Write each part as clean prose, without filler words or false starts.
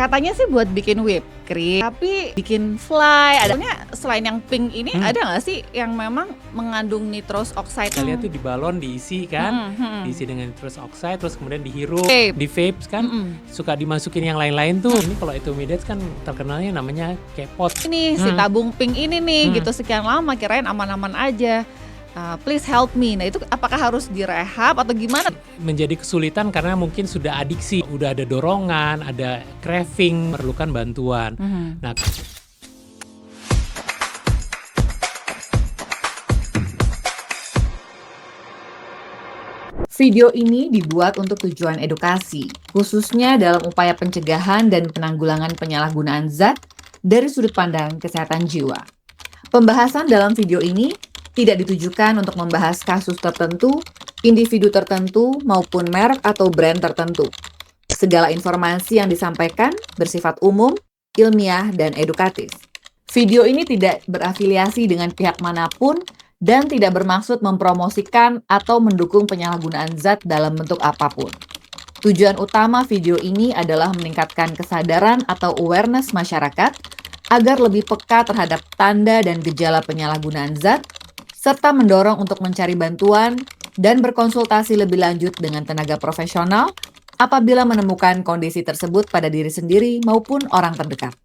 Katanya sih buat bikin whipped cream, tapi bikin fly. Adanya selain yang pink ini ada nggak sih yang memang mengandung nitrous oxide? Kita lihat tuh di balon diisi kan, diisi dengan nitrous oxide, terus kemudian dihirup, di vapes kan, suka dimasukin yang lain-lain tuh. Ini kalau Etumidex kan terkenalnya namanya kepot. Ini si tabung pink ini nih, gitu sekian lama kirain aman-aman aja. Please help me. Nah itu apakah harus direhab atau gimana? Menjadi kesulitan karena mungkin sudah adiksi, udah ada dorongan, ada craving, perlukan bantuan. Nah, Video ini dibuat untuk tujuan edukasi, khususnya dalam upaya pencegahan dan penanggulangan penyalahgunaan zat dari sudut pandang kesehatan jiwa. Pembahasan dalam video ini tidak ditujukan untuk membahas kasus tertentu, individu tertentu, maupun merek atau brand tertentu. Segala informasi yang disampaikan bersifat umum, ilmiah, dan edukatif. Video ini tidak berafiliasi dengan pihak manapun dan tidak bermaksud mempromosikan atau mendukung penyalahgunaan zat dalam bentuk apapun. Tujuan utama video ini adalah meningkatkan kesadaran atau awareness masyarakat agar lebih peka terhadap tanda dan gejala penyalahgunaan zat, serta mendorong untuk mencari bantuan dan berkonsultasi lebih lanjut dengan tenaga profesional apabila menemukan kondisi tersebut pada diri sendiri maupun orang terdekat.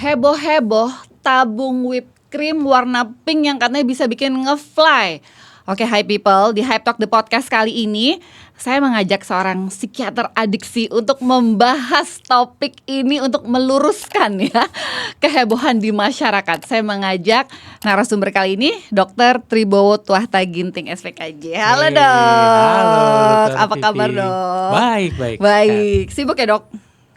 Heboh-heboh tabung whipped cream warna pink yang katanya bisa bikin nge-fly. Oke, hi people, di Hype Talk The Podcast kali ini saya mengajak seorang psikiater adiksi untuk membahas topik ini untuk meluruskan ya kehebohan di masyarakat. Saya mengajak narasumber kali ini Dr. Tribowo Tuahta Ginting SPKJ. Halo dok. halo, Dr. Apa kabar Vivi. dok? Baik. Baik. Sibuk ya dok?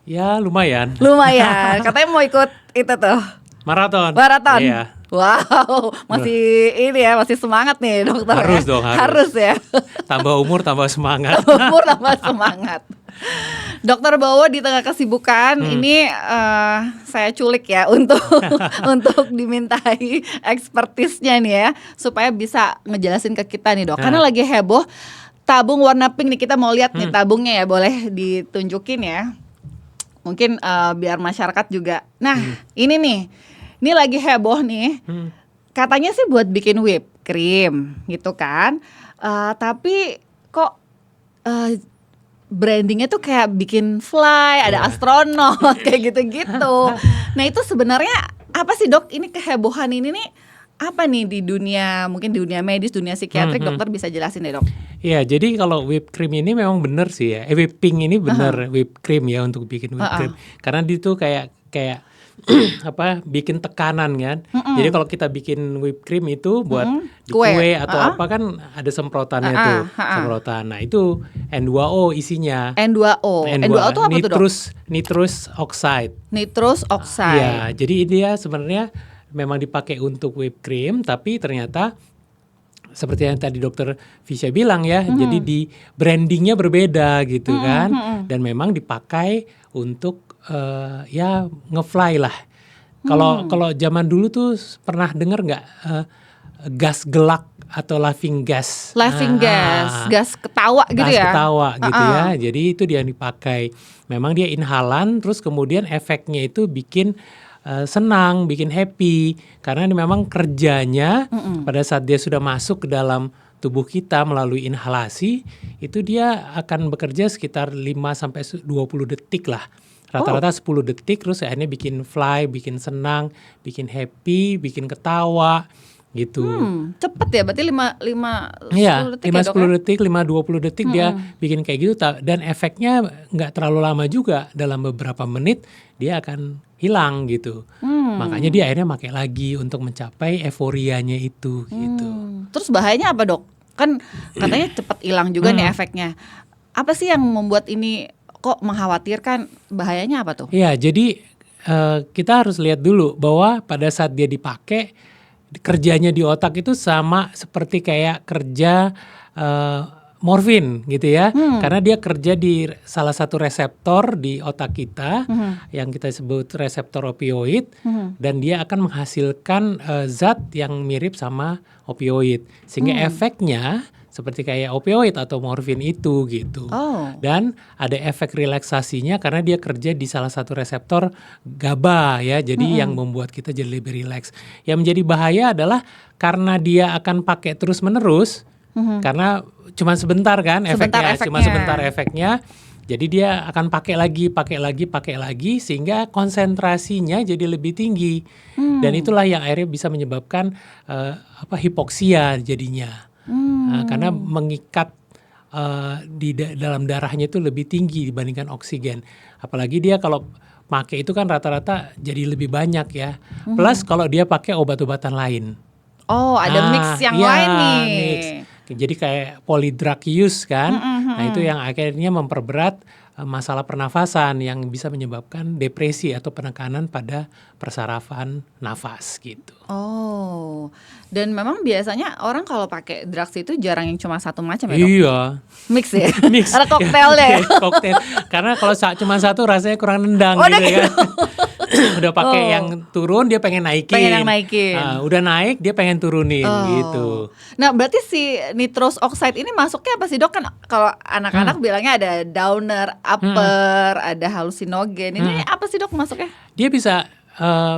Ya lumayan. Lumayan. Katanya mau ikut itu tuh. Maraton. Iya. Wow, masih semangat nih dokter. Harus dong, harus ya. Tambah umur tambah semangat. Umur tambah semangat. Dokter Bowo di tengah kesibukan ini saya culik ya untuk dimintai ekspertisnya nih ya supaya bisa ngejelasin ke kita nih dok. Karena lagi heboh tabung warna pink nih, kita mau lihat nih tabungnya ya, boleh ditunjukin ya. Mungkin biar masyarakat juga. Nah ini nih. Ini lagi heboh nih, katanya sih buat bikin whipped cream gitu kan, tapi kok brandingnya tuh kayak bikin fly, ada astronot kayak gitu-gitu. Nah itu sebenarnya apa sih dok? Ini kehebohan ini nih apa nih di dunia, mungkin di dunia medis, dunia psikiatrik, dokter bisa jelasin deh dok? Iya, jadi kalau whipped cream ini memang benar sih ya, whipping ini benar whipped cream ya untuk bikin whipped cream, karena dia tuh kayak bikin tekanan kan. Jadi kalau kita bikin whipped cream itu buat di kue atau apa kan ada semprotannya tuh, semprotan. Nah itu N2O isinya. N2O itu apa tuh dok? Nitrous oxide. Nitrous oxide. Ya, jadi dia sebenarnya memang dipakai untuk whipped cream, tapi ternyata seperti yang tadi dokter Fisya bilang ya, jadi di brandingnya berbeda gitu kan, dan memang dipakai untuk ya nge-fly lah. Kalau zaman dulu tuh pernah dengar nggak gas gelak atau laughing gas? Gas ketawa gitu ya? Gas ketawa gitu ya. Jadi itu dia yang dipakai. Memang dia inhalan, terus kemudian efeknya itu bikin senang, bikin happy, karena ini memang kerjanya pada saat dia sudah masuk ke dalam tubuh kita melalui inhalasi, itu dia akan bekerja sekitar 5-20 detik lah. Rata-rata 10 detik, terus akhirnya bikin fly, bikin senang, bikin happy, bikin ketawa gitu. Cepet ya, berarti 5-10 detik ya dok 5-10 detik, 5-20 detik dia bikin kayak gitu. Dan efeknya gak terlalu lama juga, dalam beberapa menit dia akan hilang gitu. Makanya dia akhirnya pakai lagi untuk mencapai euforianya itu gitu. Terus bahayanya apa dok? Kan katanya cepet hilang juga nih efeknya. Apa sih yang membuat ini kok mengkhawatirkan, bahayanya apa tuh? Iya, jadi kita harus lihat dulu bahwa pada saat dia dipakai, kerjanya di otak itu sama seperti kayak kerja morfin gitu ya. Karena dia kerja di salah satu reseptor di otak kita yang kita sebut reseptor opioid, dan dia akan menghasilkan zat yang mirip sama opioid. Sehingga efeknya seperti kayak opioid atau morfin itu gitu. Oh. Dan ada efek relaksasinya karena dia kerja di salah satu reseptor GABA ya. Jadi yang membuat kita jadi lebih rileks. Yang menjadi bahaya adalah karena dia akan pakai terus-menerus karena cuma sebentar kan efeknya, cuma sebentar efeknya. Jadi dia akan pakai lagi sehingga konsentrasinya jadi lebih tinggi. Dan itulah yang akhirnya bisa menyebabkan hipoksia jadinya. Karena mengikat di dalam darahnya itu lebih tinggi dibandingkan oksigen. Apalagi dia kalau pakai itu kan rata-rata jadi lebih banyak ya. Plus kalau dia pakai obat-obatan lain. Oh, ada mix yang lain nih. Mix. Jadi kayak polydrug use kan. Nah itu yang akhirnya memperberat masalah pernafasan yang bisa menyebabkan depresi atau penekanan pada persarafan nafas gitu. Oh, dan memang biasanya orang kalau pakai drugs itu jarang yang cuma satu macam ya, Dok? Iya. Mix ya? Mix. Ada koktailnya ya? Koktail. Karena kalau cuma satu rasanya kurang nendang Oh, gitu gitu. kan. Udah pakai yang turun dia pengen naikin. Pengen yang naikin. Udah naik dia pengen turunin gitu. Nah, berarti si nitrous oxide ini masuknya apa sih, Dok? Kan kalau anak-anak bilangnya ada downer, upper, ada halusinogen. Ini apa sih, Dok, masuknya? Dia bisa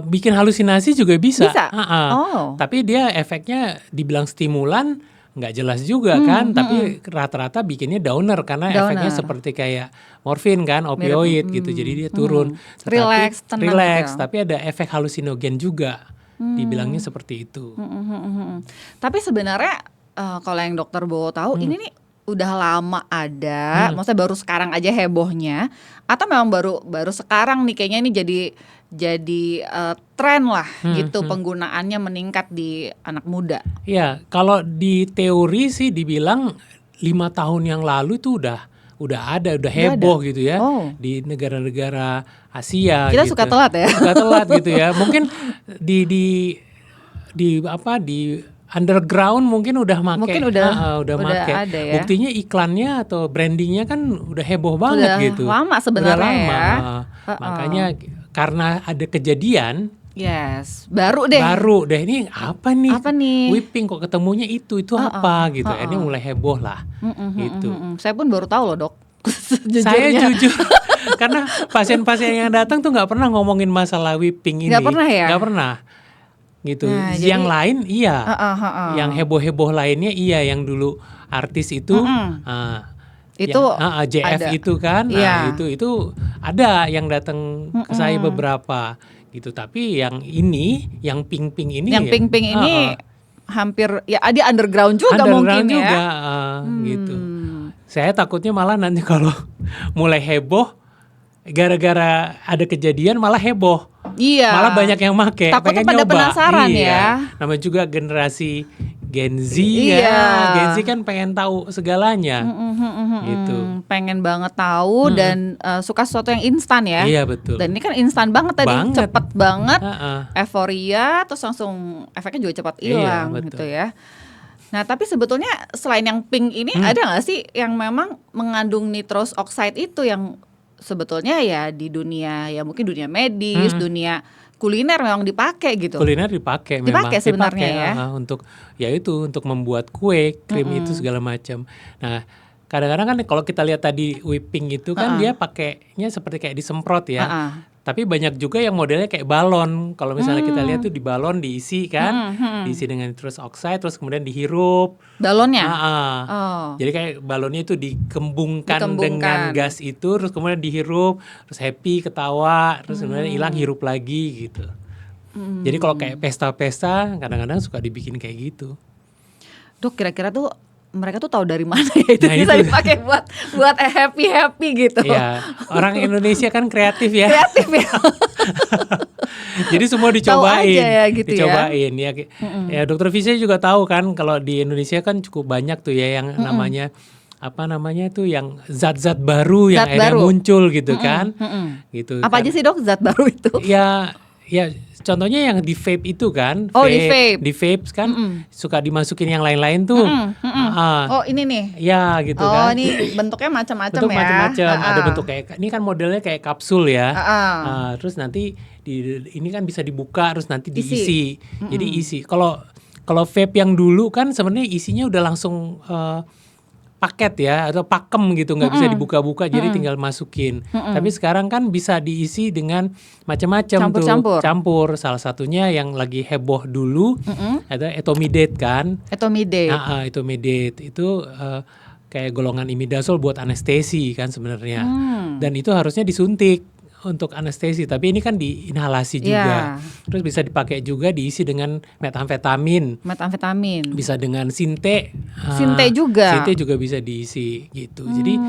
bikin halusinasi juga bisa. Bisa? Oh. Tapi dia efeknya dibilang stimulan nggak jelas juga kan, tapi rata-rata bikinnya downer karena efeknya seperti kayak morfin kan, opioid gitu, jadi dia turun. Relax, tenang relax, gitu. tapi ada efek halusinogen juga, dibilangnya seperti itu. Tapi sebenarnya kalau yang Dokter Bowo tahu ini nih udah lama ada, maksudnya baru sekarang aja hebohnya, atau memang baru sekarang nih kayaknya ini jadi tren lah gitu penggunaannya meningkat di anak muda. Ya, kalau di teori sih dibilang 5 tahun yang lalu itu udah heboh gitu ya di negara-negara Asia. Kita gitu. suka telat ya. Suka telat gitu ya. Mungkin di underground mungkin udah make. Mungkin udah make. ada ya. Buktinya iklannya atau brandingnya kan udah heboh banget Udah gitu. lama sebenarnya udah lama. ya. Makanya karena ada kejadian. Yes, baru deh Ini apa nih? Apa nih? Whipping kok ketemunya itu apa gitu. Ini mulai heboh lah gitu. Saya pun baru tahu loh, Dok. Saya jujur karena pasien-pasien yang datang tuh nggak pernah ngomongin masalah whipping ini. Nggak pernah ya? Nggak pernah. Gitu. Nah, yang jadi, lain iya. Yang heboh-heboh lainnya iya, yang dulu artis itu itu JF ada. itu kan. Nah, Iya. itu ada yang datang ke saya beberapa gitu. Tapi yang ini, yang pink-pink ini Yang pink-pink ini hampir ya dia underground juga mungkin juga, ya. gitu. Saya takutnya malah nanti kalau mulai heboh gara-gara ada kejadian malah heboh. Iya. Malah banyak yang make, Takutnya pengen pada nyoba. penasaran ya. Namanya juga generasi Gen Z Iya. ya. Gen Z kan pengen tahu segalanya. Gitu. Pengen banget tahu dan suka sesuatu yang instan ya. Iya, betul. Dan ini kan instan banget tadi, Banget. cepet banget, Ha-ha. euforia, terus langsung efeknya juga cepat Iya, hilang betul. gitu ya. Nah, tapi sebetulnya selain yang pink ini ada nggak sih yang memang mengandung nitrous oxide itu yang sebetulnya ya di dunia ya mungkin dunia medis, dunia kuliner memang dipakai gitu. Kuliner dipakai memang. Dipakai sebenarnya ya. Untuk untuk membuat kue, krim itu segala macam. Nah, kadang-kadang kan kalau kita lihat tadi whipping itu kan dia pakainya seperti kayak disemprot ya. Tapi banyak juga yang modelnya kayak balon. Kalau misalnya kita lihat tuh di balon diisi kan, diisi dengan nitrous oxide, terus kemudian dihirup. Balonnya? Jadi kayak balonnya itu dikembungkan dengan gas itu, terus kemudian dihirup, terus happy, ketawa, terus kemudian hilang, hirup lagi gitu. Jadi kalau kayak pesta-pesta, kadang-kadang suka dibikin kayak gitu. Dok, kira-kira tuh mereka tuh tahu dari mana ya itu Nah, bisa itu. dipakai buat happy gitu. Iya, orang Indonesia kan kreatif ya. Kreatif ya. Jadi semua dicobain, Tahu aja ya gitu ya. dicobain ya. Ya Dokter Fisya juga tahu kan kalau di Indonesia kan cukup banyak tuh ya yang namanya apa namanya tuh yang zat-zat baru yang Zat akhirnya baru. muncul gitu kan, gitu. Apa kan. aja sih, Dok, zat baru itu? Ya contohnya yang di vape itu kan, Oh, di vape. di vape kan suka dimasukin yang lain-lain tuh. Oh, ini nih. Ya gitu Oh, kan. ini bentuknya macam-macam Bentuk ya. macam-macam, ada bentuk kayak ini kan modelnya kayak kapsul ya. Terus nanti ini kan bisa dibuka terus nanti diisi. Jadi isi. Kalau Kalau vape yang dulu kan sebenarnya isinya udah langsung paket ya atau pakem gitu, nggak bisa dibuka-buka, jadi tinggal masukin. Tapi sekarang kan bisa diisi dengan macam-macam tuh, campur. Salah satunya yang lagi heboh dulu ada etomidate kan. Etomidate. Etomidate itu kayak golongan imidazol buat anestesi kan sebenarnya. Dan itu harusnya disuntik untuk anestesi, tapi ini kan diinhalasi juga. Terus bisa dipakai juga diisi dengan metamfetamin. Bisa dengan sinte. Sinte juga. Sinte juga bisa diisi gitu. Jadi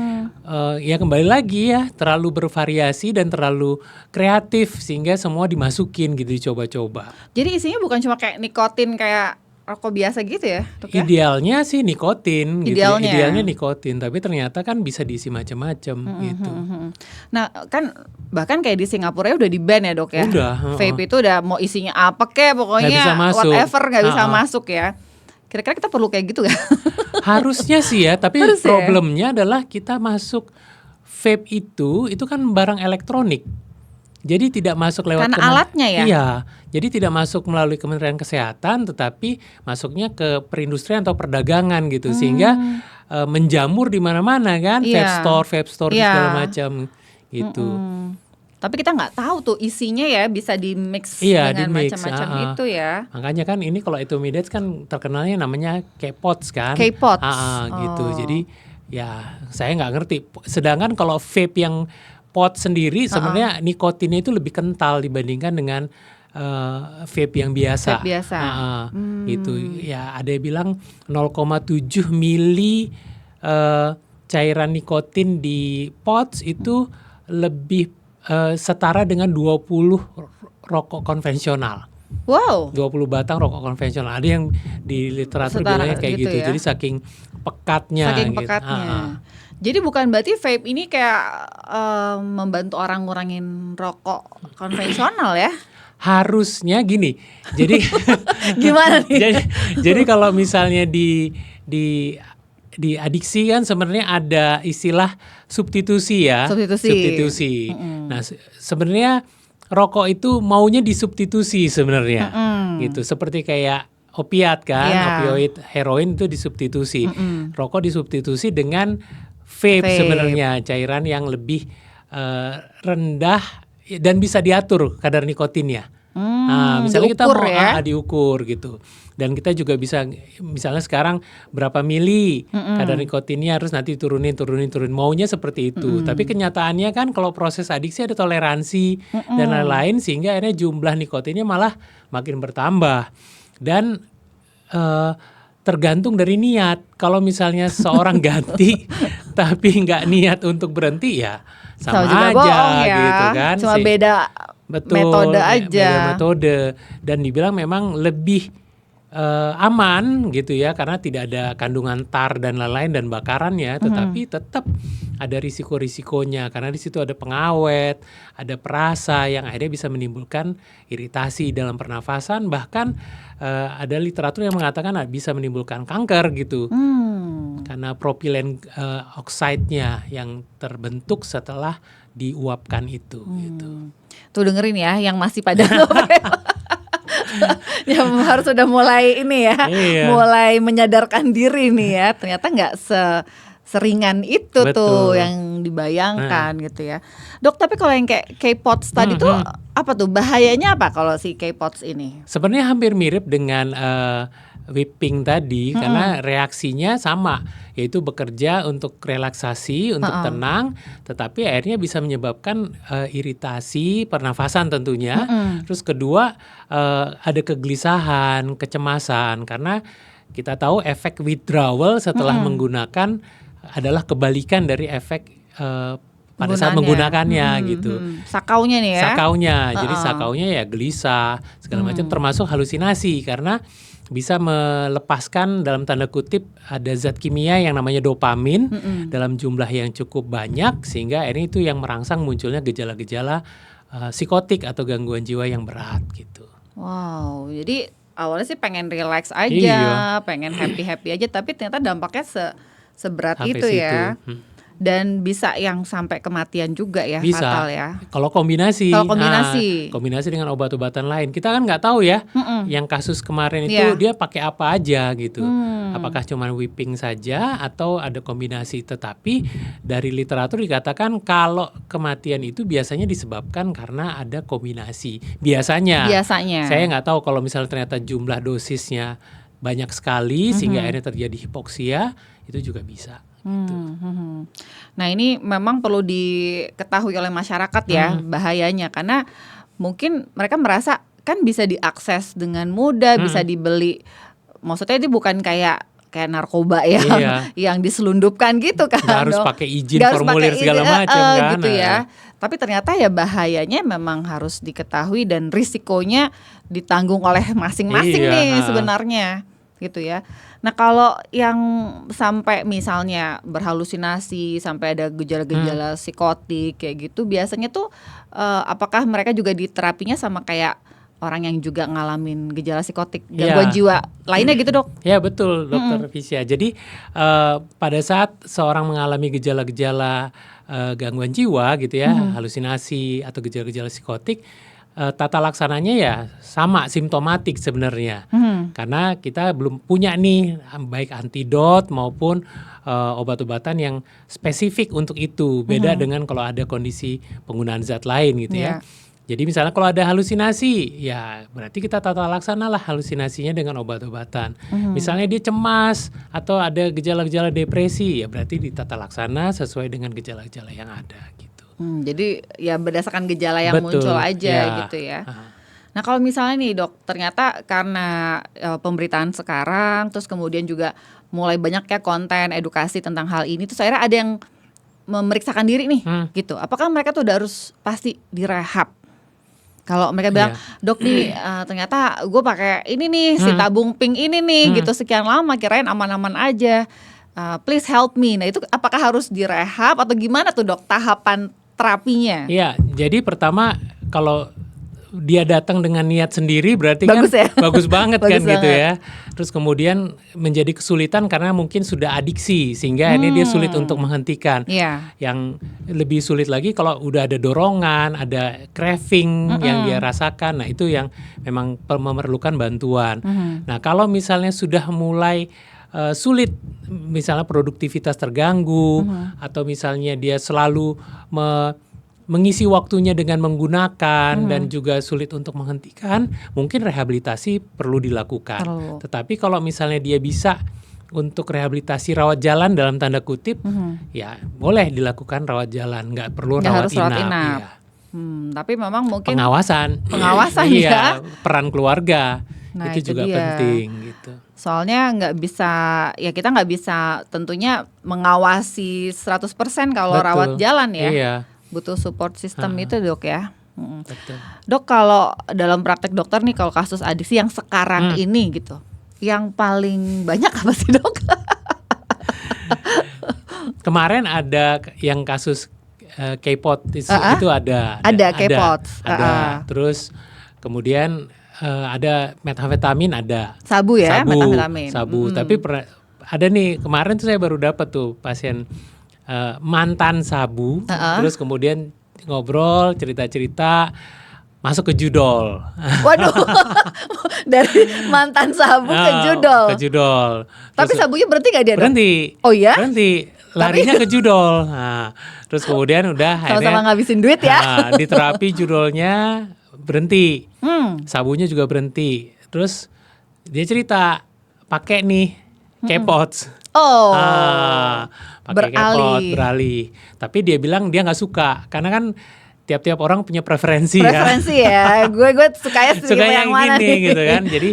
ya kembali lagi ya, terlalu bervariasi dan terlalu kreatif sehingga semua dimasukin gitu, dicoba-coba. Jadi isinya bukan cuma kayak nikotin kayak rokok biasa gitu ya, Dok ya? Idealnya sih nikotin gitu. Idealnya. Idealnya nikotin, tapi ternyata kan bisa diisi macam-macam gitu. Nah, kan bahkan kayak di Singapura udah di-ban ya, Dok ya. Udah, Vape itu udah mau isinya apa kek, pokoknya Nggak bisa masuk. whatever nggak bisa masuk ya. Kira-kira kita perlu kayak gitu gak? Harusnya sih ya, tapi Harus ya? problemnya adalah kita masuk vape itu kan barang elektronik. Jadi tidak masuk lewat Karena alatnya ya? Iya, jadi tidak masuk melalui Kementerian Kesehatan, tetapi masuknya ke perindustrian atau perdagangan gitu, sehingga menjamur di mana-mana kan, vape store segala macam gitu. Tapi kita nggak tahu tuh isinya ya, bisa di-mix Iya, dengan di-mix, macam-macam itu ya. Makanya kan ini kalau etomidate kan terkenalnya namanya K-Pods kan. K-Pods. Gitu. Jadi ya saya nggak ngerti. Sedangkan kalau vape yang pod sendiri sebenarnya nikotinnya itu lebih kental dibandingkan dengan vape yang biasa. Vape biasa. Gitu. Ya ada yang bilang 0,7 mili cairan nikotin di pods itu lebih setara dengan 20 rokok konvensional. Wow. 20 batang rokok konvensional. Ada yang di literatur Setara bilangnya kayak gitu. ya. Jadi saking pekatnya. Saking gitu. pekatnya. Jadi bukan berarti vape ini kayak membantu orang ngurangin rokok konvensional ya? Harusnya gini. Jadi Gimana nih? jadi kalau misalnya di adiksi kan sebenarnya ada istilah substitusi ya. Substitusi. Nah, sebenarnya rokok itu maunya disubstitusi sebenarnya. Gitu. Seperti kayak opiat kan, opioid, heroin itu disubstitusi. Rokok disubstitusi dengan vape sebenarnya, cairan yang lebih rendah dan bisa diatur kadar nikotinnya. Misalnya kita mau diukur gitu. Dan kita juga bisa misalnya sekarang berapa mili kadar nikotinnya harus nanti turunin. Maunya seperti itu. Tapi kenyataannya kan kalau proses adiksi ada toleransi dan lain-lain sehingga akhirnya jumlah nikotinnya malah makin bertambah. Dan tergantung dari niat. Kalau misalnya seorang ganti tapi nggak niat untuk berhenti ya sama aja bohong ya. gitu kan. Cuma beda metode aja. Beda metode dan dibilang memang lebih aman gitu ya karena tidak ada kandungan tar dan lain-lain dan bakarannya, tetapi tetap ada risiko-risikonya karena di situ ada pengawet, ada perasa yang akhirnya bisa menimbulkan iritasi dalam pernafasan, bahkan ada literatur yang mengatakan bisa menimbulkan kanker gitu karena propilen oxide-nya yang terbentuk setelah diuapkan itu gitu. Tuh dengerin ya yang masih pada yang harus sudah mulai ini ya, mulai menyadarkan diri nih ya. Ternyata nggak seringan itu tuh yang dibayangkan gitu ya. Dok, tapi kalau yang kayak K-Pods tadi tuh apa tuh bahayanya apa kalau si K-Pods ini? Sebenarnya hampir mirip dengan whipping tadi karena reaksinya sama, yaitu bekerja untuk relaksasi, untuk tenang, tetapi akhirnya bisa menyebabkan iritasi pernafasan tentunya. Terus kedua ada kegelisahan, kecemasan karena kita tahu efek withdrawal setelah menggunakan adalah kebalikan dari efek pada saat menggunakannya gitu. Sakaunya nih ya. Jadi sakaunya ya gelisah segala macam termasuk halusinasi karena bisa melepaskan dalam tanda kutip ada zat kimia yang namanya dopamin dalam jumlah yang cukup banyak sehingga akhirnya itu yang merangsang munculnya gejala-gejala psikotik atau gangguan jiwa yang berat gitu. Wow, jadi awalnya sih pengen relax aja, pengen happy-happy aja, tapi ternyata dampaknya seberat Sampai itu situ. ya. Dan bisa yang sampai kematian juga ya, Bisa. fatal ya. Kalau kombinasi, Kalau kombinasi. kombinasi dengan obat-obatan lain, kita kan nggak tahu ya. Yang kasus kemarin itu Iya. dia pakai apa aja gitu. Hmm. Apakah cuma whipping saja atau ada kombinasi? Tetapi dari literatur dikatakan kalau kematian itu biasanya disebabkan karena ada kombinasi. Biasanya. Biasanya. Saya nggak tahu kalau misalnya ternyata jumlah dosisnya banyak sekali sehingga akhirnya terjadi hipoksia, itu juga bisa. Nah ini memang perlu diketahui oleh masyarakat ya bahayanya, karena mungkin mereka merasa kan bisa diakses dengan mudah, bisa dibeli. Maksudnya ini bukan kayak narkoba ya, Iya. yang diselundupkan gitu kan. Nggak harus dok. pakai izin Nggak harus formulir pakai segala izin, macam kan. gitu ya. Tapi ternyata ya bahayanya memang harus diketahui dan risikonya ditanggung oleh masing-masing Iya. nih sebenarnya gitu ya. Nah kalau yang sampai misalnya berhalusinasi, sampai ada gejala-gejala psikotik kayak gitu, biasanya tuh apakah mereka juga diterapinya sama kayak orang yang juga ngalamin gejala psikotik, gangguan Iya. jiwa lainnya gitu dok? Ya betul dokter Visya. Jadi pada saat seorang mengalami gejala-gejala gangguan jiwa gitu ya, halusinasi atau gejala-gejala psikotik, tata laksananya ya sama simptomatik sebenarnya. Karena kita belum punya nih baik antidot maupun obat-obatan yang spesifik untuk itu. Beda dengan kalau ada kondisi penggunaan zat lain gitu ya. Jadi misalnya kalau ada halusinasi, ya berarti kita tata laksana lah halusinasinya dengan obat-obatan. Misalnya dia cemas atau ada gejala-gejala depresi, ya berarti ditata laksana sesuai dengan gejala-gejala yang ada gitu. Jadi ya berdasarkan gejala yang Betul, muncul aja ya. gitu ya. Nah kalau misalnya nih dok, ternyata karena pemberitaan sekarang, terus kemudian juga mulai banyak ya konten edukasi tentang hal ini, terus akhirnya ada yang memeriksakan diri nih gitu. Apakah mereka tuh udah harus pasti direhab? Kalau mereka bilang, dok nih ternyata gue pakai ini nih si tabung pink ini nih gitu sekian lama, kirain aman-aman aja. Please help me. Nah itu apakah harus direhab atau gimana tuh dok tahapan terapinya? Iya, jadi pertama kalau dia datang dengan niat sendiri berarti Bagus kan ya? bagus banget Bagus kan gitu banget. ya. Terus kemudian menjadi kesulitan karena mungkin sudah adiksi sehingga ini dia sulit untuk menghentikan. Iya. Yang lebih sulit lagi kalau udah ada dorongan, ada craving yang dia rasakan. Nah, itu yang memang memerlukan bantuan. Nah, kalau misalnya sudah mulai sulit, misalnya produktivitas terganggu atau misalnya dia selalu mengisi waktunya dengan menggunakan dan juga sulit untuk menghentikan, mungkin rehabilitasi perlu dilakukan. Perlu. Tetapi kalau misalnya dia bisa untuk rehabilitasi rawat jalan dalam tanda kutip, ya boleh dilakukan rawat jalan, nggak perlu Nggak rawat harus rawat inap. inap. Ya. Tapi memang mungkin Pengawasan ya. iya, peran keluarga Nah, itu itu juga dia. penting gitu. Soalnya kita nggak bisa tentunya mengawasi 100% kalau Betul. rawat jalan ya. Iya, Butuh support system itu dok ya. betul. Dok kalau dalam praktek dokter nih kalau kasus adiksi yang sekarang ini gitu, yang paling banyak apa sih dok? Kemarin ada yang kasus K-pop itu ada K-pop. ada. Terus kemudian ada methamfetamin ada. Sabu ya, methamfetamin. Sabu. Tapi ada nih kemarin tuh saya baru dapat tuh pasien mantan sabu. Terus kemudian ngobrol cerita-cerita masuk ke judol. Waduh, dari mantan sabu ke judol. Ke judol. Tapi Terus sabunya berhenti gak dia dok? berhenti. Oh ya? Berhenti. Larinya ke judol. Nah, terus kemudian udah Sama-sama akhirnya ngabisin duit ya. di terapi judolnya berhenti. Sabunya juga berhenti. Terus dia cerita pakai nih K-pots. Oh. Pakai K-pot, beralih. Tapi dia bilang dia nggak suka karena kan tiap-tiap orang punya preferensi ya. Gue sukanya yang mana gini nih? gitu kan. Jadi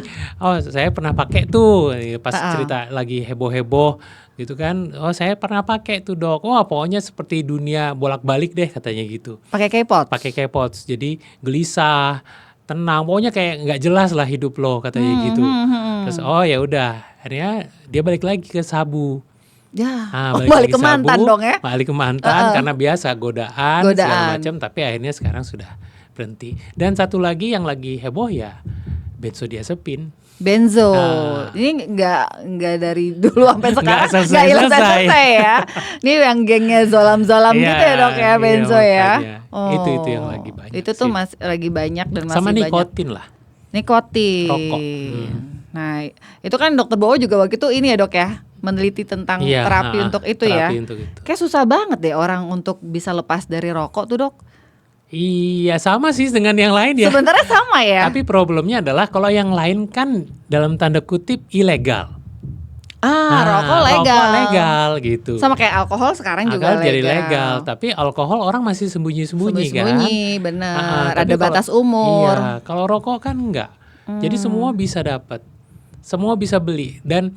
saya pernah pakai tuh pas cerita lagi heboh-heboh gitu kan. Saya pernah pakai tuh dok. Pokoknya seperti dunia bolak-balik deh katanya gitu. Pakai K-pop. Pakai K-pot. Jadi gelisah, tenang. Pokoknya kayak nggak jelas lah hidup lo katanya gitu. Terus ya udah. Akhirnya dia balik lagi ke sabu. Ya, Balik ke mantan sabu, dong ya. Balik ke mantan karena biasa godaan segala macam, tapi akhirnya sekarang sudah berhenti. Dan satu lagi yang lagi heboh ya benzodiazepin. Benzo. Ah. Ini nggak dari dulu sampai sekarang nggak selesai-selesai. selesai ya. Ini yang gengnya zolam-zolam Iya, gitu ya dok ya, iya, benzo ya. makanya. Itu yang lagi banyak Itu tuh sih. lagi banyak dan masih Sama banyak. nikotin lah. Nikotin. Rokok. Nah itu kan dokter Bowo juga waktu itu ini ya dok ya, meneliti tentang Iya, terapi untuk itu ya. terapi untuk itu. Kayak susah banget deh orang untuk bisa lepas dari rokok tuh dok. Iya, sama sih dengan yang lain ya. Sebenarnya sama ya. Tapi problemnya adalah kalau yang lain kan dalam tanda kutip ilegal. Rokok legal. Rokok legal gitu. Sama kayak alkohol sekarang juga Alkohol jadi legal. legal, tapi alkohol orang masih sembunyi-sembunyi kan. Sembunyi, benar. Tapi Ada kalau- batas umur. Iya, kalau rokok kan enggak. Jadi semua bisa dapat. Semua bisa beli dan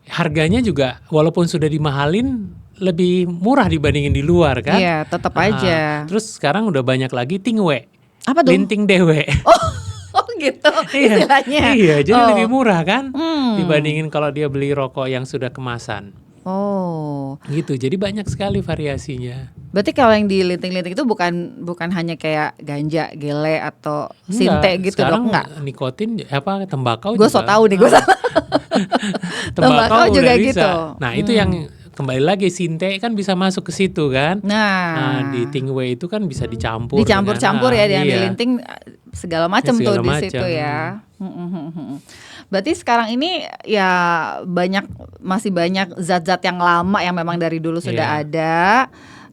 harganya juga walaupun sudah dimahalin lebih murah dibandingin di luar kan. Iya, tetap aja. Terus sekarang udah banyak lagi tingwe. Apa tuh? Linting dewe. Oh gitu istilahnya. Iya, jadi Oh. lebih murah kan Hmm. dibandingin kalau dia beli rokok yang sudah kemasan. Oh, Gitu. Jadi banyak sekali variasinya. berarti kalau yang di linting-linting itu bukan hanya kayak ganja, gele atau sinte Enggak, gitu sekarang dok? Enggak. Nikotin tembakau Gue juga. so tau nih gue salah. Tembakau Tembakau juga udah bisa. gitu. Nah, itu yang kembali lagi sinte kan bisa masuk ke situ kan. Nah, Di tingwe itu kan bisa dicampur. dicampur-campur ya, yang di iya. linting segala macam tuh Segala di macam. situ ya. Berarti sekarang ini ya masih banyak zat-zat yang lama yang memang dari dulu sudah Iya. ada.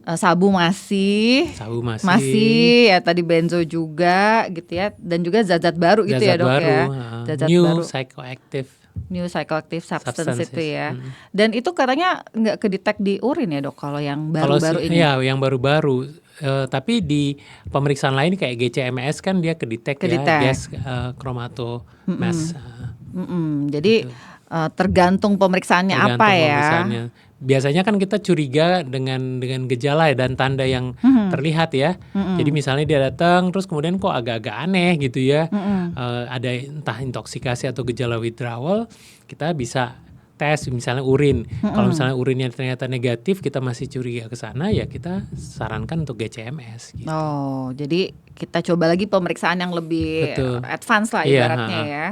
Sabu masih. Sabu masih. Masih ya tadi benzo juga gitu ya, dan juga zat-zat baru gitu ya Zat-zat dok baru, ya, ha. zat-zat New baru, psychoactive new psychoactive substance substances. itu ya, Mm. dan itu katanya nggak kedetek di urin ya dok kalau yang Kalau baru-baru ini. ya yang baru-baru. Tapi di pemeriksaan lain kayak GCMS kan dia kedetek ya, Kedetek. gas chromato-mass. Jadi tergantung pemeriksaannya Tergantung apa ya. pemeriksaannya. Biasanya kan kita curiga dengan gejala dan tanda yang terlihat ya. Jadi misalnya dia datang terus kemudian kok agak-agak aneh gitu ya. Ada entah intoksikasi atau gejala withdrawal, kita bisa tes misalnya urin. Kalau misalnya urinnya ternyata negatif, kita masih curiga ke sana, ya kita sarankan untuk GCMS gitu. Oh, jadi kita coba lagi pemeriksaan yang lebih Betul. advance lah Iya, ibaratnya ya.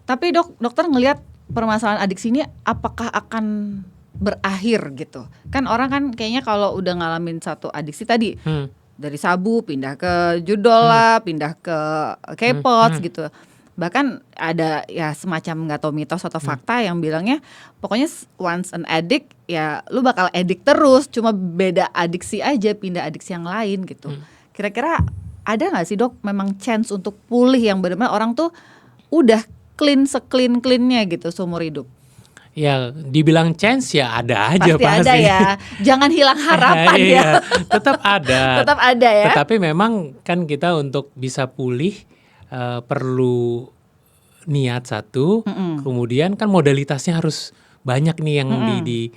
Tapi dokter ngelihat permasalahan adiksi ini apakah akan berakhir gitu? Kan orang kan kayaknya kalau udah ngalamin satu adiksi tadi, dari sabu pindah ke judol lah, pindah ke K-pops gitu. Bahkan ada ya semacam nggak tahu mitos atau fakta yang bilangnya pokoknya once an addict ya lu bakal addict terus, cuma beda adiksi aja, pindah adiksi yang lain gitu. Kira-kira ada nggak sih dok memang chance untuk pulih yang benar-benar orang tuh udah clean-cleannya gitu seumur hidup? Ya dibilang chance ya ada aja Pasti ada ya. Jangan hilang harapan ya. Iya, tetap ada. Tetap ada ya. Tetapi memang kan kita untuk bisa pulih perlu niat satu, kemudian kan modalitasnya harus banyak nih yang di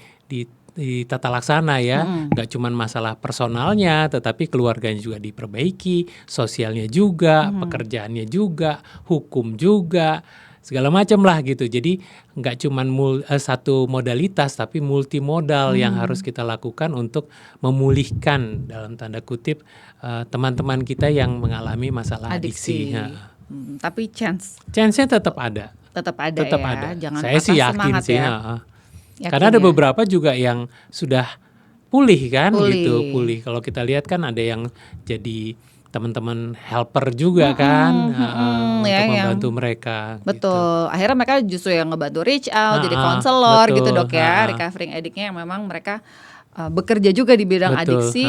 tata laksana ya. Nggak cuman masalah personalnya, tetapi keluarganya juga diperbaiki, sosialnya juga, pekerjaannya juga, hukum juga, segala macam lah gitu. Jadi nggak cuman satu modalitas, tapi multimodal yang harus kita lakukan untuk memulihkan dalam tanda kutip teman-teman kita yang mengalami masalah adiksi. Tapi Chance-nya tetap ada. tetap ada Tetap ya. ada. Jangan Saya sih patah yakin semangat sih. ya. Yakin Karena ada ya. beberapa juga yang sudah pulih kan gitu, Pulih. pulih. Kalau kita lihat kan ada yang jadi teman-teman helper juga kan untuk ya, yang- membantu mereka. Gitu. Betul. Akhirnya mereka justru yang ngebantu reach out, jadi konselor betul. gitu dok ya. Recovering addictnya yang memang mereka bekerja juga di bidang Betul, adiksi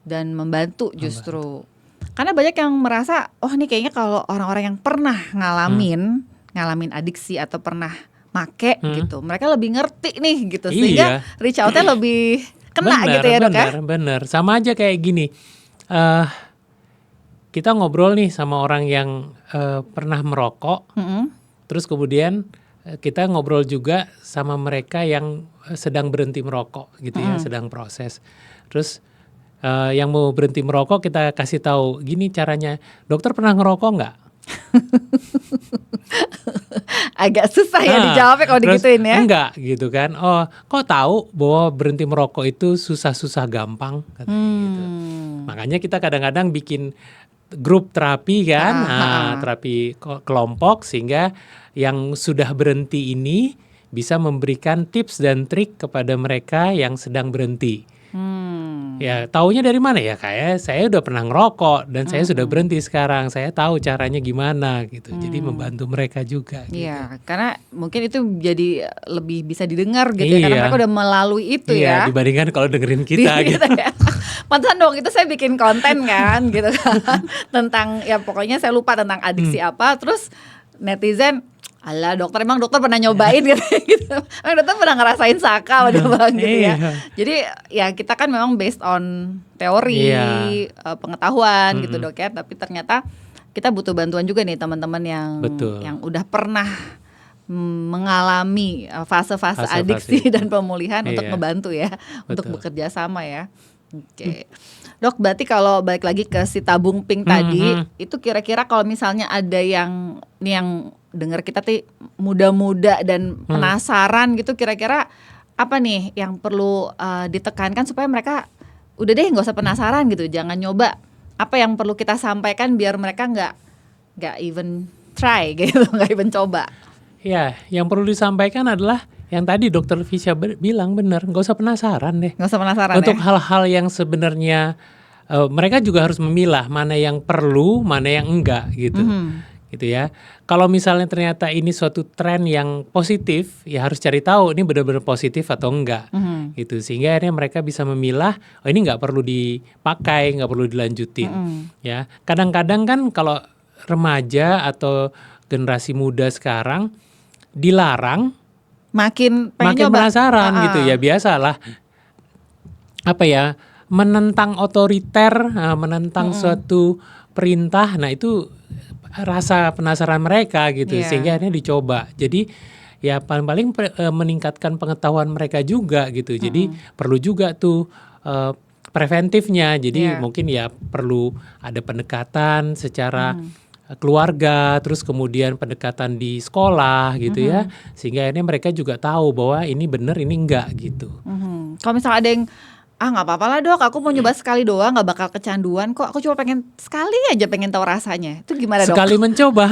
dan membantu justru. Karena banyak yang merasa, oh ini kayaknya kalau orang-orang yang pernah ngalamin adiksi atau pernah make gitu, mereka lebih ngerti nih gitu, sehingga reach outnya lebih kena Benar, gitu ya dok ya. benar. Sama aja kayak gini. Kita ngobrol nih sama orang yang pernah merokok, terus kemudian kita ngobrol juga sama mereka yang sedang berhenti merokok gitu ya, sedang proses. Terus yang mau berhenti merokok kita kasih tahu gini caranya. Dokter pernah ngerokok nggak? Agak susah ya dijawabnya kalau terus digituin ya. Enggak gitu kan. Oh, kok tahu bahwa berhenti merokok itu susah-susah gampang katanya gitu. Makanya kita kadang-kadang bikin grup terapi kan, Ah, terapi kelompok, sehingga yang sudah berhenti ini bisa memberikan tips dan trik kepada mereka yang sedang berhenti. Ya, taunya dari mana ya? Kayak saya udah pernah ngerokok dan saya sudah berhenti sekarang. Saya tahu caranya gimana gitu. Jadi membantu mereka juga gitu. Iya, karena mungkin itu jadi lebih bisa didengar gitu ya, karena Iya. mereka udah melalui itu Iya, ya. dibandingkan kalau dengerin kita gitu. Gitu ya. Pantesan dong itu saya bikin konten kan gitu kan tentang ya pokoknya saya lupa tentang adiksi apa, terus netizen, alah dokter emang dokter pernah nyobain gitu gitu. Emang dokter pernah ngerasain Saka dia bilang gitu ya. Iya. Jadi ya kita kan memang based on teori, Iya. pengetahuan gitu Dok ya, tapi ternyata kita butuh bantuan juga nih teman-teman Betul. yang udah pernah mengalami fase-fase Fase-fase adiksi itu. dan pemulihan untuk Iya. ngebantu ya, untuk Betul. bekerja sama ya. Oke. Dok, berarti kalau balik lagi ke si tabung pink tadi, itu kira-kira kalau misalnya ada yang dengar kita tuh muda-muda dan penasaran gitu, kira-kira apa nih yang perlu ditekankan supaya mereka udah deh nggak usah penasaran gitu, jangan nyoba. Apa yang perlu kita sampaikan biar mereka nggak even try gitu, nggak even coba. Ya, yang perlu disampaikan adalah yang tadi Dokter Fisya bilang benar, nggak usah penasaran deh. Nggak usah penasaran Untuk ya. hal-hal yang sebenarnya mereka juga harus memilah mana yang perlu, mana yang enggak gitu. Gitu ya. Kalau misalnya ternyata ini suatu tren yang positif, ya harus cari tahu ini benar-benar positif atau enggak. Gitu. Sehingga akhirnya mereka bisa memilah, oh ini nggak perlu dipakai, nggak perlu dilanjutin. Ya. Kadang-kadang kan kalau remaja atau generasi muda sekarang dilarang, Makin pengen makin nyoba. penasaran gitu ya. Biasalah apa ya, menentang otoriter, menentang suatu perintah. Nah itu rasa penasaran mereka gitu. Iya. Sehingga akhirnya dicoba. Jadi ya paling-paling meningkatkan pengetahuan mereka juga gitu. Jadi perlu juga tuh preventifnya. Jadi Iya. mungkin ya perlu ada pendekatan secara keluarga, terus kemudian pendekatan di sekolah gitu ya, sehingga akhirnya mereka juga tahu bahwa ini benar ini enggak gitu. Kalau misalnya ada yang nggak apa-apa lah dok, aku mau nyoba sekali doang, nggak bakal kecanduan kok, aku cuma pengen sekali aja pengen tahu rasanya, itu gimana dok? Sekali mencoba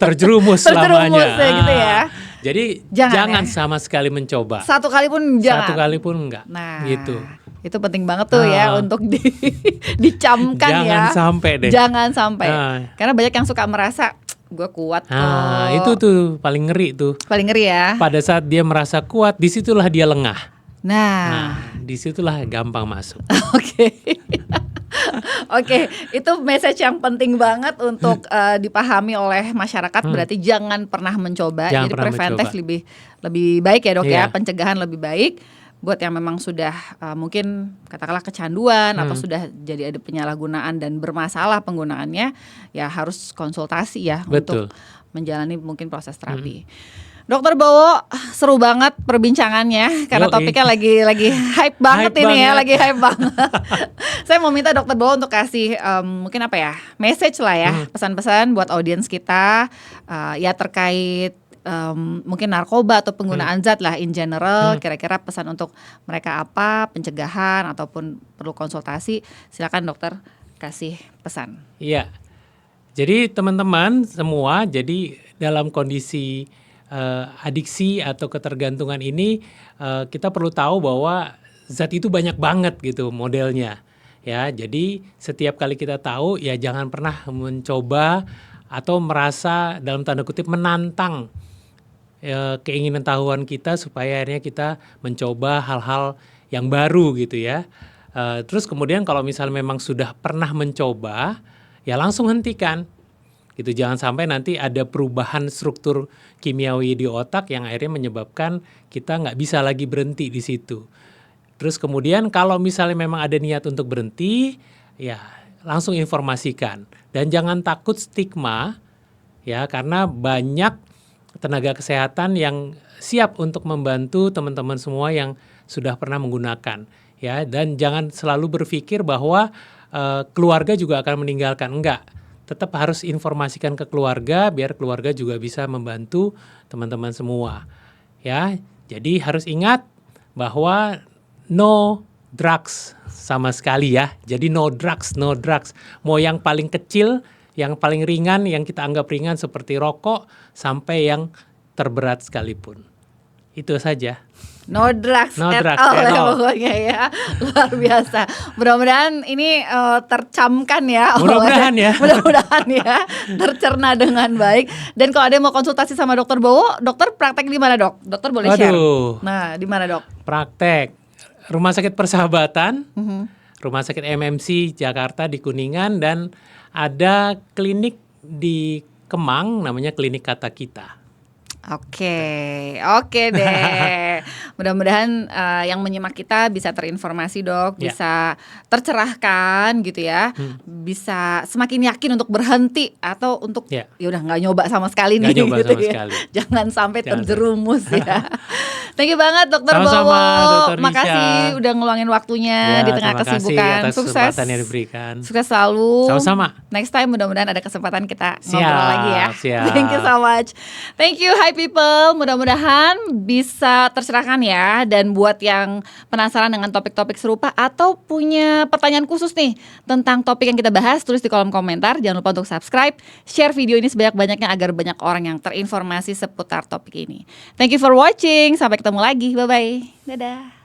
terjerumus Terjerumus selamanya. ya gitu ya. Jadi Jangan jangan ya. sama sekali mencoba. Satu kali pun jangan. Satu kali pun enggak. Nah, Gitu. itu penting banget tuh ya untuk dicamkan Jangan ya. sampai deh. Jangan sampai. Nah. Karena banyak yang suka merasa gue kuat kok. Nah, itu tuh paling ngeri tuh. paling ngeri ya. Pada saat dia merasa kuat, disitulah dia lengah. Nah, Nah, disitulah gampang masuk. oke. Oke, itu message yang penting banget untuk dipahami oleh masyarakat. Berarti jangan pernah mencoba. Jangan Jadi pernah preventif mencoba. lebih baik ya dok ya. Iya. Pencegahan lebih baik. Buat yang memang sudah mungkin katakanlah kecanduan atau sudah jadi ada penyalahgunaan dan bermasalah penggunaannya, ya harus konsultasi ya Betul. untuk menjalani mungkin proses terapi. Dokter Bowo, seru banget perbincangannya karena Yoi. topiknya lagi hype banget Hype ini ya, banget. lagi hype banget. Saya mau minta Dokter Bowo untuk kasih mungkin apa ya, message lah ya, pesan-pesan buat audiens kita ya terkait mungkin narkoba atau penggunaan zat lah in general. Kira-kira pesan untuk mereka apa, pencegahan ataupun perlu konsultasi, silakan dokter kasih pesan. Iya. Jadi teman-teman semua, jadi dalam kondisi adiksi atau ketergantungan ini kita perlu tahu bahwa zat itu banyak banget gitu modelnya. Ya, jadi setiap kali kita tahu ya jangan pernah mencoba atau merasa dalam tanda kutip menantang keinginan tahuan kita supaya akhirnya kita mencoba hal-hal yang baru gitu ya. Terus kemudian kalau misalnya memang sudah pernah mencoba, ya langsung hentikan. Gitu, jangan sampai nanti ada perubahan struktur kimiawi di otak yang akhirnya menyebabkan kita nggak bisa lagi berhenti di situ. Terus kemudian kalau misalnya memang ada niat untuk berhenti, ya langsung informasikan. Dan jangan takut stigma, ya karena banyak tenaga kesehatan yang siap untuk membantu teman-teman semua yang sudah pernah menggunakan. Ya, dan jangan selalu berpikir bahwa keluarga juga akan meninggalkan, enggak. Tetap harus informasikan ke keluarga biar keluarga juga bisa membantu teman-teman semua. Ya, jadi harus ingat bahwa no drugs sama sekali ya. Jadi no drugs, no drugs. Mau yang paling kecil, yang paling ringan, yang kita anggap ringan seperti rokok, sampai yang terberat sekalipun. Itu saja. No drugs No at drugs all at ya all. pokoknya ya. Luar biasa. Mudah-mudahan ini tercamkan ya. Mudah-mudahan ya. Mudah-mudahan ya. Tercerna dengan baik. Dan kalau ada yang mau konsultasi sama Dokter Bowo, dokter praktek di mana, Dok? Dokter boleh share. Waduh. Nah, di mana, Dok? Praktek Rumah Sakit Persahabatan, Mhm. Rumah Sakit MMC Jakarta di Kuningan, dan ada klinik di Kemang namanya Klinik Kata Kita. Oke deh. Mudah-mudahan yang menyimak kita bisa terinformasi, Dok, Ya. bisa tercerahkan gitu ya, bisa semakin yakin untuk berhenti atau untuk Ya. ya udah nggak nyoba sama sekali Nggak nih nyoba gitu sama ya. sekali. Jangan sampai Jangan terjerumus ya. Thank you banget Dokter Sama-sama, Bowo. Dr. Risha. Makasih udah ngeluangin waktunya Ya, di tengah terima kasih kesibukan. atas Sukses. kesempatan yang diberikan. Sukses selalu. Sama-sama. Next time mudah-mudahan ada kesempatan kita Siap, ngobrol lagi ya. siap. Thank you so much. Thank you hi people. Mudah-mudahan bisa tercerahkan ya. Dan buat yang penasaran dengan topik-topik serupa atau punya pertanyaan khusus nih tentang topik yang kita bahas, tulis di kolom komentar. Jangan lupa untuk subscribe, share video ini sebanyak-banyaknya agar banyak orang yang terinformasi seputar topik ini. Thank you for watching. Sampai ketemu lagi. Bye-bye. Dadah.